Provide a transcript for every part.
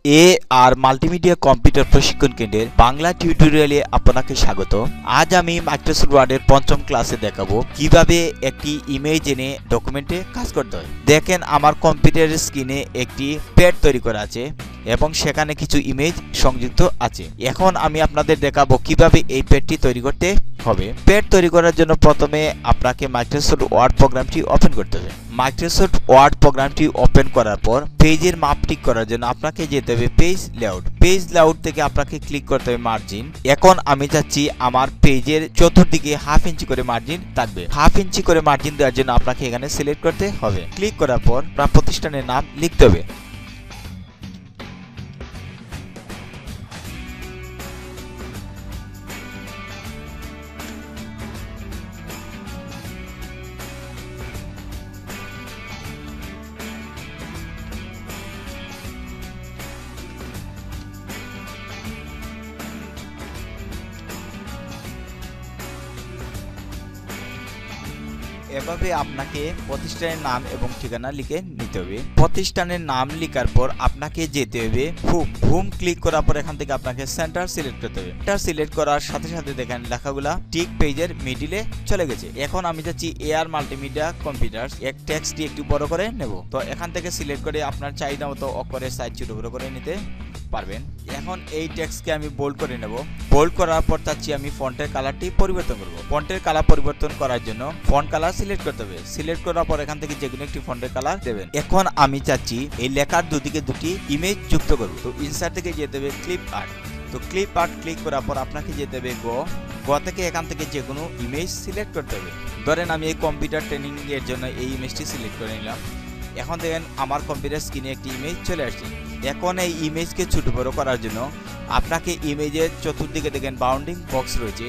আর multimedia computer প্রশিক্ষণ কেন্দ্রের বাংলা টিউটোরিয়ালে আপনাকে স্বাগত। আজ আমি মাইক্রোসফট ওয়ার্ডের পঞ্চম ক্লাসে দেখাবো কিভাবে একটি ইমেজ এনে ডকুমেন্টে কাজ করতে হয়। দেখেন আমার কম্পিউটারের স্ক্রিনে একটি প্যাড তৈরি করা আছে এবং সেখানে কিছু ইমেজ সংযুক্ত আছে। এখন আমি আপনাদের দেখাবো কিভাবে এই প্যাডটি তৈরি করতে হবে। প্যাড তৈরি করার জন্য প্রথমে আপনাকে মাইক্রোসফট ওয়ার্ড প্রোগ্রামটি ওপেন করতে হবে। মাইক্রোসফট ওয়ার্ড প্রোগ্রামটি ওপেন করার পর পেজের মাপ ঠিক করার জন্য আপনাকে যেতে হবে পেজ লেআউট। পেজ লেআউট থেকে আপনাকে ক্লিক করতে হবে মার্জিন। এখন আমি চাচ্ছি আমার পেজের চতুর্দিকে 1/2 ইঞ্চি করে মার্জিন থাকবে। 1/2 ইঞ্চি করে মার্জিন দেওয়ার জন্য আপনাকে এখানে সিলেক্ট করতে হবে। ক্লিক করার পর আপনার প্রতিষ্ঠানের নাম লিখতে হবে। এভাবে আপনাকে প্রতিষ্ঠানের নাম এবং ঠিকানা লিখে নিতে হবে। প্রতিষ্ঠানের নাম লেখার পর আপনাকে যেতে হবে হোম ক্লিক করার পর এখান থেকে আপনাকে সেন্টার সিলেক্ট করতে হবে। সেন্টার সিলেক্ট করার সাথে সাথে দেখেন লেখাগুলা ঠিক পেজের মিডিলে চলে গেছে। এখন আমি যাচ্ছি আর মাল্টিমিডিয়া কম্পিউটার এক টেক্সটটি একটু বড় করে নেব। তো এখান থেকে সিলেক্ট করে আপনার চাহিদা মতো অক্ষরের সাইজ ছোট বড় করে নিতে পারবেন। এখন এই টেক্সটকে আমি বোল্ড করে নেব। বোল্ড করার পর চাচ্ছি আমি ফন্টের কালারটি পরিবর্তন করব। ফন্টের কালার পরিবর্তন করার জন্য ফন্ট কালার সিলেক্ট করতে হবে। সিলেক্ট করার পর এখান থেকে যে কোনো একটি ফন্টের কালার দেবেন। এখন আমি চাচ্ছি এই লেখার দুদিকে দুটি ইমেজ যুক্ত করব। তো ইনসার্ট থেকে যেতে হবে ক্লিপ আর্ট। তো ক্লিপ আর্ট ক্লিক করার পর আপনাকে যেতে হবে গ থেকে এখান থেকে যে কোনো ইমেজ সিলেক্ট করতে হবে। ধরেন আমি এই কম্পিউটার ট্রেনিং এর জন্য এই ইমেজটি সিলেক্ট করে নিলাম। এখন দেখেন আমার কম্পিউটার স্ক্রিনে একটি ইমেজ চলে আসছে। এখন এই ইমেজকে ছোট বড় করার জন্য আপনাকে ইমেজের চতুর্দিকে দেখেন বাউন্ডিং বক্স রয়েছে।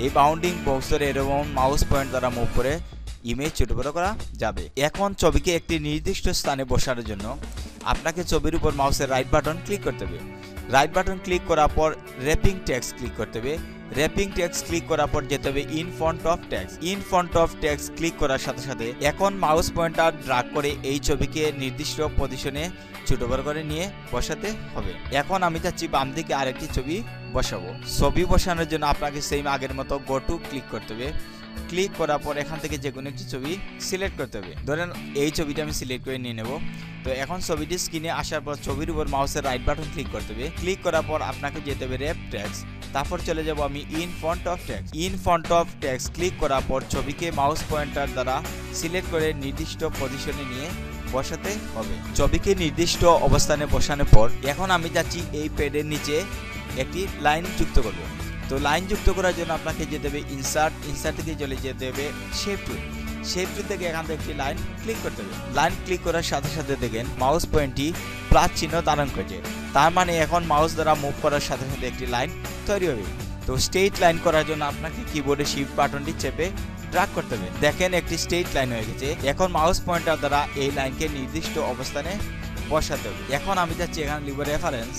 এই বাউন্ডিং বক্সের এরকম মাউস পয়েন্ট দ্বারা মুভ করে ইমেজ ছোট বড় করা যাবে। এখন ছবিকে একটি নির্দিষ্ট স্থানে বসানোর জন্য আপনাকে ছবির উপর মাউসের রাইট বাটন ক্লিক করতে হবে। রাইট বাটন ক্লিক করার পর র্যাপিং টেক্সট ক্লিক করতে হবে। র্যাপিং টেক্সট ক্লিক করার পর যেতে হবে in font of text. In font of text click করার সাথে সাথে এখন মাউস পয়েন্টার ড্র্যাগ করে এই ছবিকে নির্দিষ্ট পজিশনে ছোট বড় করে নিয়ে বসাতে হবে। এখন আমি চাচ্ছি বাম দিকে আরেকটি ছবি বসাবো। ছবি বসানোর জন্য আপনাকে সেম আগের মতো গো টু ক্লিক করতে হবে। ক্লিক করার পর এখান থেকে যে কোনো একটি ছবি সিলেক্ট করতে হবে। ধরেন এই ছবিটা আমি সিলেক্ট করে নিয়ে নেব। তো এখন ছবিটি স্ক্রিনে আসার পর ছবির উপর মাউসের রাইট বাটন ক্লিক করতে হবে। ক্লিক করার পর আপনাকে যেতে হবে র্যাপ টেক্সট। তারপর চলে যাব আমি in font of text. In font of text click করার পর ছবিকে মাউস পয়েন্টার দ্বারা সিলেক্ট করে নির্দিষ্ট পজিশনে নিয়ে বসাতে হবে। ছবিকে নির্দিষ্ট অবস্থানে বসানোর পর এখন আমি যাচ্ছি এই প্যাডের নিচে একটি লাইন যুক্ত করব। তো লাইন যুক্ত করার জন্য আপনাকে যেতে হবে ইনসার্ট। ইনসার্ট থেকে চলে যেতে হবে শেপ টুল। শেপ টুল থেকে এখান থেকে একটি লাইন ক্লিক করতে হবে। লাইন ক্লিক করার সাথে সাথে দেখেন মাউস পয়েন্টটি প্লাস চিহ্ন ধারণ করছে। তার মানে এখন মাউস দ্বারা মুভ করার সাথে সাথে একটি লাইন তৈরি হবে। তো স্ট্রেইট লাইন করার জন্য আপনাকে কিবোর্ডে শিফট বাটনটি চেপে ড্র্যাগ করতে হবে। দেখেন একটি স্ট্রেইট লাইন হয়ে গেছে। এখন মাউস পয়েন্টার দ্বারা এই লাইনকে নির্দিষ্ট অবস্থানে বসাতে হবে। এখন আমি যাচ্ছি এখানে লিখব রেফারেন্স।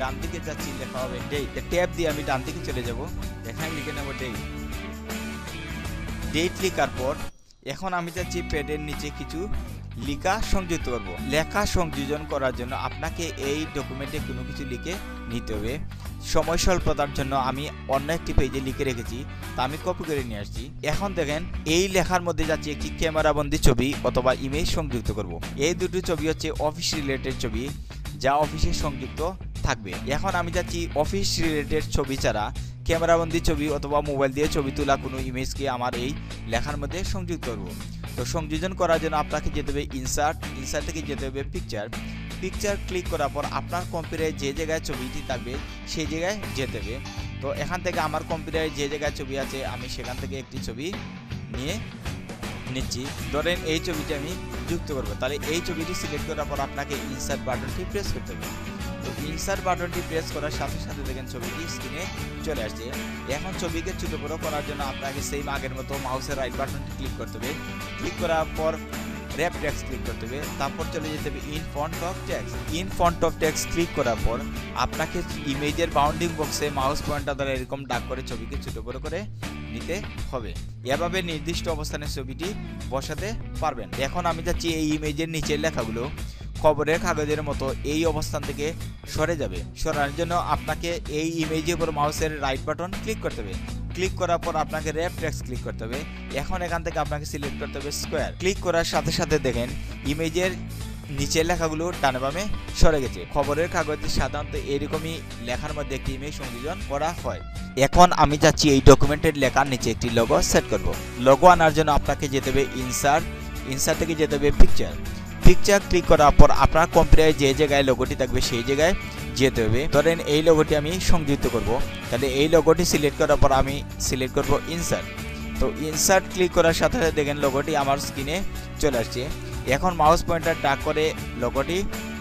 ডান দিকে যাচ্ছি লেখা হবে ডেট। ট্যাব দিয়ে আমি ডান দিকে চলে যাব। এখানে লিখে নেব ডেট। ডেট লেখার পর এখন আমি যাচ্ছি প্যাডের নিচে কিছু লেখা সংযুক্ত করব। লেখা সংযোজন করার জন্য আপনাকে এই ডকুমেন্টে কোনো কিছু লিখে নিতে হবে। সময় স্বল্পতার জন্য আমি অন্য একটি পেজে লিখে রেখেছি, তা আমি কপি করে নিয়ে আসছি। এখন দেখেন এই লেখার মধ্যে যাচ্ছি একটি ক্যামেরাবন্দি ছবি অথবা ইমেজ সংযুক্ত করব। এই দুটো ছবি হচ্ছে অফিস রিলেটেড ছবি যা অফিসে সংযুক্ত থাকবে। এখন আমি যাচ্ছি অফিস রিলেটেড ছবি ছাড়া ক্যামেরাবন্দি ছবি অথবা মোবাইল দিয়ে ছবি তোলা কোনো ইমেজকে আমার এই লেখার মধ্যে সংযুক্ত করব। তো সংযোজন করার জন্য আপনাকে যেতে হবে ইনসার্ট। ইনসার্ট থেকে যেতে হবে পিকচার। পিকচার ক্লিক করার পর আপনার কম্পিউটারে যে জায়গায় ছবিটি থাকবে সেই জায়গায় যেতে হবে। তো এখান থেকে আমার কম্পিউটারে যে জায়গায় ছবি আছে আমি সেখান থেকে একটি ছবি নিয়ে নিচ্ছি। ধরেন এই ছবিটি আমি যুক্ত করব। তাহলে এই ছবিটি সিলেক্ট করার পর আপনাকে ইনসার্ট বাটনটি প্রেস করতে হবে। তো ইনসার্ট বাটনটি প্রেস করার সাথে সাথে দেখেন ছবিটি স্ক্রিনে চলে আসছে। এখন ছবিকে ছোট বড় করার জন্য আপনাকে সেম আগের মতো মাউসের রাইট বাটনটি ক্লিক করতে হবে। ক্লিক করার পর র্যাপ টেক্সট ক্লিক করতে হবে। তারপর চলে যেতে হবে in font of text. In font of text click করার পর আপনাকে ইমেজের বাউন্ডিং বক্সে মাউস পয়েন্টার দ্বারা এরকম ডাক করে ছবিকে ছোট বড় করে নিতে হবে। এভাবে নির্দিষ্ট অবস্থানে ছবিটি বসাতে পারবেন। এখন আমি যাচ্ছি এই ইমেজের নিচের লেখাগুলো খবরের কাগজের মতো এই অবস্থান থেকে সরে যাবে। সরানোর জন্য আপনাকে এই ইমেজের উপর মাউসের রাইট বাটন ক্লিক করতে হবে। ক্লিক করার পর আপনাকে র্যাপ টেক্সট ক্লিক করতে হবে। এখন এখান থেকে আপনাকে সিলেক্ট করতে হবে স্কোয়ার। ক্লিক করার সাথে সাথে দেখেন ইমেজের নিচের লেখাগুলো ডানে বামে সরে গেছে। খবরের কাগজে সাধারণত এরকমই লেখার মধ্যে একটি ইমেজ সংযোজন করা হয়। এখন আমি যাচ্ছি এই ডকুমেন্টের লেখার নিচে একটি লোগো সেট করব। লোগো আনার জন্য আপনাকে যেতে হবে ইনসার্ট থেকে যেতে হবে পিকচার ক্লিক করার পর আপনার কম্পিউটারে যে জায়গায় লোগোটি থাকবে সেই জায়গায় যেতে হবে। ধরেন এই লোগোটি আমি সংযুক্ত করব, তাহলে এই লোগোটি সিলেক্ট করার পর আমি সিলেক্ট করব ইনসার্ট। তো ইনসার্ট ক্লিক করার সাথে সাথে দেখেন লোগোটি আমার স্ক্রিনে চলে আসছে। এখন মাউস পয়েন্টার টাচ করে লোগোটি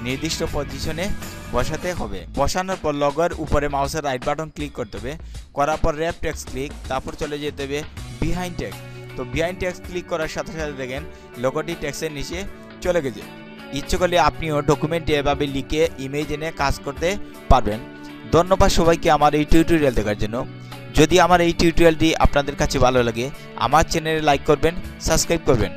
নির্দিষ্ট পজিশনে বসাতে হবে। বসানোর পর লোগোর উপরে মাউসের রাইট বাটন ক্লিক করতে হবে। করার পর র্যাপ টেক্সট ক্লিক, তারপর চলে যেতে হবে বিহাইন্ড টেক্সট। তো বিহাইন্ড টেক্সট ক্লিক করার সাথে সাথে দেখেন লোগোটি টেক্সটের নিচে চলে গেছে। ইচ্ছে করলে আপনিও ডকুমেন্টে এভাবে লিখে ইমেজ এনে কাজ করতে পারবেন। ধন্যবাদ সবাইকে আমার এই টিউটোরিয়াল দেখার জন্য। যদি আমার এই টিউটোরিয়ালটি আপনাদের কাছে ভালো লাগে আমার চ্যানেলে লাইক করবেন, সাবস্ক্রাইব করবেন।